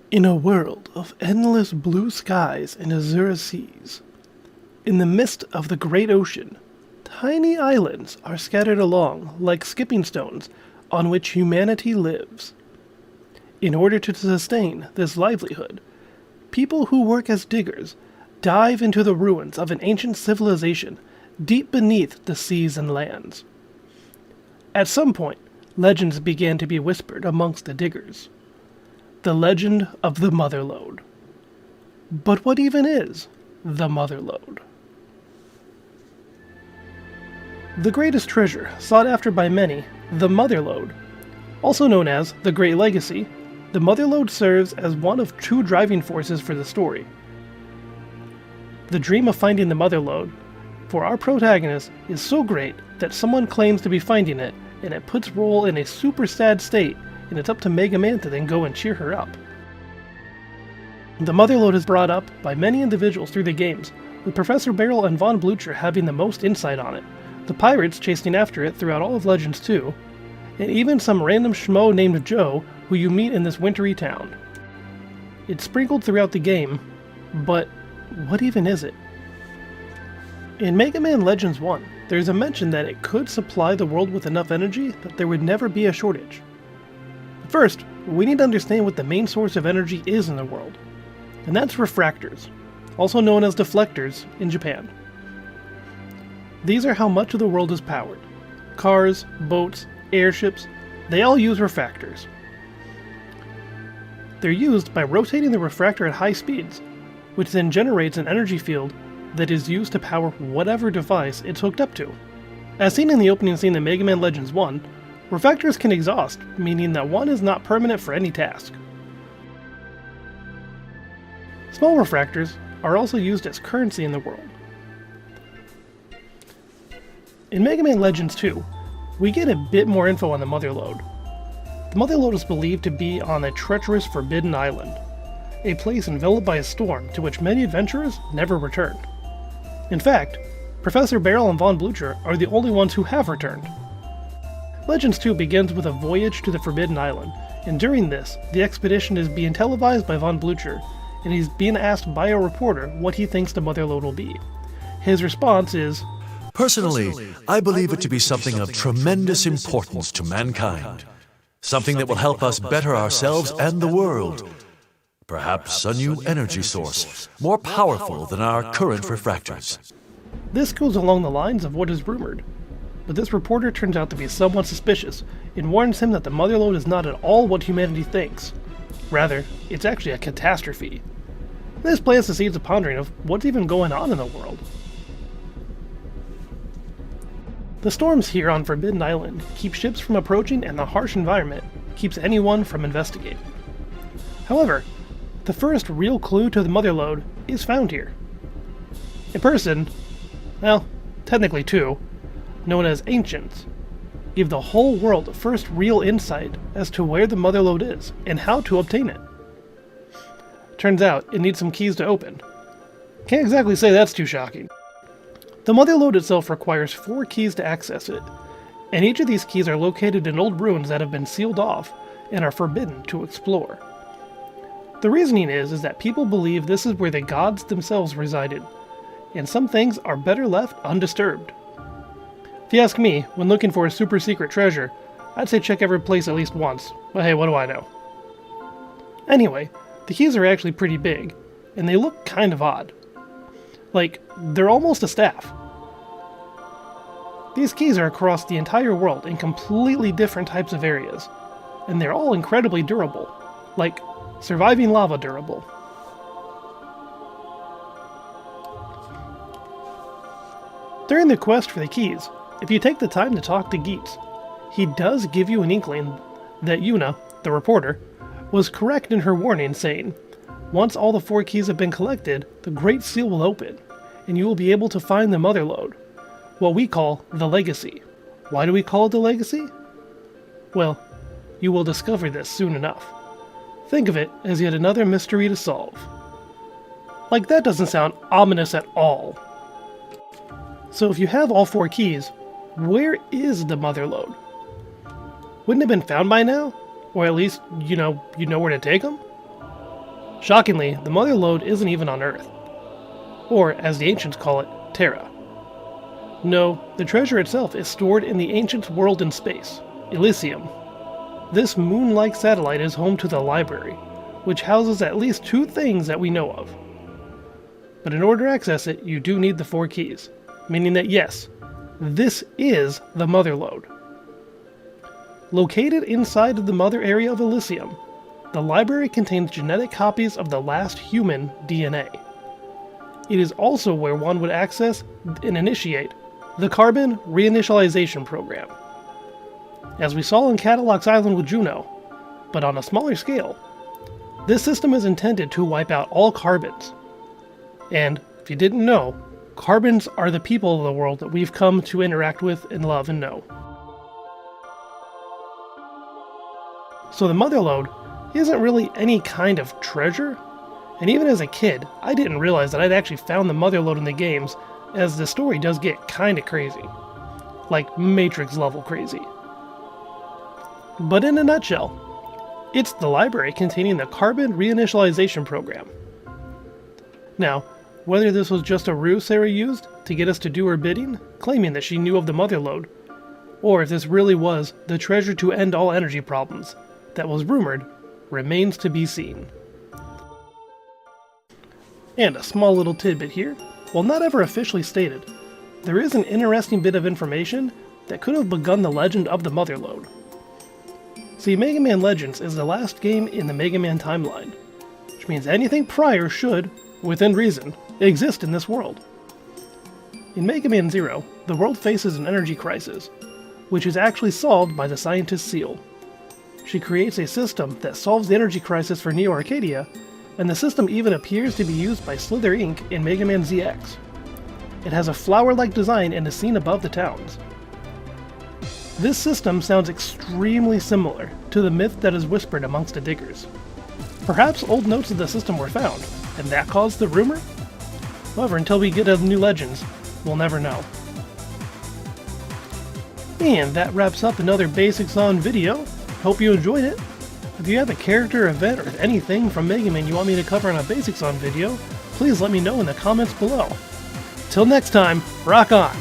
In a world of endless blue skies and azure seas, in the midst of the great ocean, tiny islands are scattered along like skipping stones on which humanity lives. In order to sustain this livelihood, people who work as diggers dive into the ruins of an ancient civilization deep beneath the seas and lands. At some point, legends began to be whispered amongst the diggers. The legend of the Mother Lode. But what even is the Mother Lode? The greatest treasure, sought after by many, the Mother Lode, also known as the Great Legacy, the Mother Lode serves as one of two driving forces for the story. The dream of finding the Mother Lode for our protagonist is so great that someone claims to be finding it, and it puts Roll in a super sad state, and it's up to Megaman to then go and cheer her up. The Mother Lode is brought up by many individuals through the games, with Professor Barrel and Von Blucher having the most insight on it, the pirates chasing after it throughout all of Legends 2, and even some random schmo named Joe who you meet in this wintry town. It's sprinkled throughout the game, but what even is it? In Mega Man Legends 1, there's a mention that it could supply the world with enough energy that there would never be a shortage. First, we need to understand what the main source of energy is in the world, and that's refractors, also known as deflectors in Japan. These are how much of the world is powered. Cars, boats, airships, they all use refractors. They're used by rotating the refractor at high speeds, which then generates an energy field that is used to power whatever device it's hooked up to. As seen in the opening scene in Mega Man Legends 1, refractors can exhaust, meaning that one is not permanent for any task. Small refractors are also used as currency in the world. In Mega Man Legends 2, we get a bit more info on the Mother Lode. The Mother Lode is believed to be on a treacherous Forbidden Island, a place enveloped by a storm to which many adventurers never returned. In fact, Professor Barrel and Von Blucher are the only ones who have returned. Legends 2 begins with a voyage to the Forbidden Island, and during this, the expedition is being televised by Von Blucher, and he's being asked by a reporter what he thinks the Mother Lode will be. His response is, "Personally, I believe it to be something of tremendous importance to mankind. Something that will help us better ourselves and the world. Perhaps a new energy source, more powerful than our current refractors." This goes along the lines of what is rumored, but this reporter turns out to be somewhat suspicious and warns him that the Mother Lode is not at all what humanity thinks. Rather, it's actually a catastrophe. This plants the seeds of pondering of what's even going on in the world. The storms here on Forbidden Island keep ships from approaching, and the harsh environment keeps anyone from investigating. However, the first real clue to the Mother Lode is found here. A person, well, technically two, known as Ancients, give the whole world the first real insight as to where the Mother Lode is and how to obtain it. Turns out it needs some keys to open. Can't exactly say that's too shocking. The Mother Lode itself requires 4 keys to access it, and each of these keys are located in old ruins that have been sealed off and are forbidden to explore. The reasoning is that people believe this is where the gods themselves resided, and some things are better left undisturbed. If you ask me, when looking for a super secret treasure, I'd say check every place at least once, but hey, what do I know? Anyway, the keys are actually pretty big, and they look kind of odd. Like, they're almost a staff. These keys are across the entire world in completely different types of areas, and they're all incredibly durable, like surviving lava durable. During the quest for the keys, if you take the time to talk to Geets, he does give you an inkling that Yuna, the reporter, was correct in her warning saying, once all the 4 keys have been collected, the Great Seal will open, and you will be able to find the Mother Lode, what we call the Legacy. Why do we call it the Legacy? Well, you will discover this soon enough. Think of it as yet another mystery to solve. Like, that doesn't sound ominous at all. So if you have all 4 keys, where is the Mother Lode? Wouldn't it have been found by now? Or at least, you know where to take them? Shockingly, the Mother Lode isn't even on Earth, or as the ancients call it, Terra. No, the treasure itself is stored in the ancients' world in space, Elysium. This moon-like satellite is home to the library, which houses at least 2 things that we know of. But in order to access it, you do need the 4 keys, meaning that yes, this is the Mother Lode. Located inside of the mother area of Elysium, the library contains genetic copies of the last human DNA. It is also where one would access and initiate the carbon reinitialization program. As we saw on Cadillac's Island with Juno, but on a smaller scale, this system is intended to wipe out all carbons. And, if you didn't know, carbons are the people of the world that we've come to interact with and love and know. So the Mother Lode isn't really any kind of treasure, and even as a kid, I didn't realize that I'd actually found the Mother Lode in the games, as the story does get kinda crazy. Like Matrix level crazy. But in a nutshell, it's the library containing the carbon reinitialization program. Now, whether this was just a ruse Sarah used to get us to do her bidding, claiming that she knew of the Mother Lode, or if this really was the treasure to end all energy problems that was rumored, remains to be seen. And a small little tidbit here, while not ever officially stated, there is an interesting bit of information that could have begun the legend of the Mother Lode. See, Mega Man Legends is the last game in the Mega Man timeline, which means anything prior should, within reason, exist in this world. In Mega Man Zero, the world faces an energy crisis, which is actually solved by the scientist Seal. She creates a system that solves the energy crisis for Neo Arcadia, and the system even appears to be used by Slither Inc. in Mega Man ZX. It has a flower-like design and is seen above the towns. This system sounds extremely similar to the myth that is whispered amongst the diggers. Perhaps old notes of the system were found, and that caused the rumor? However, until we get new legends, we'll never know. And that wraps up another Basics On video. Hope you enjoyed it. If you have a character, event, or anything from Mega Man you want me to cover on a Basics On video, please let me know in the comments below. Till next time, rock on!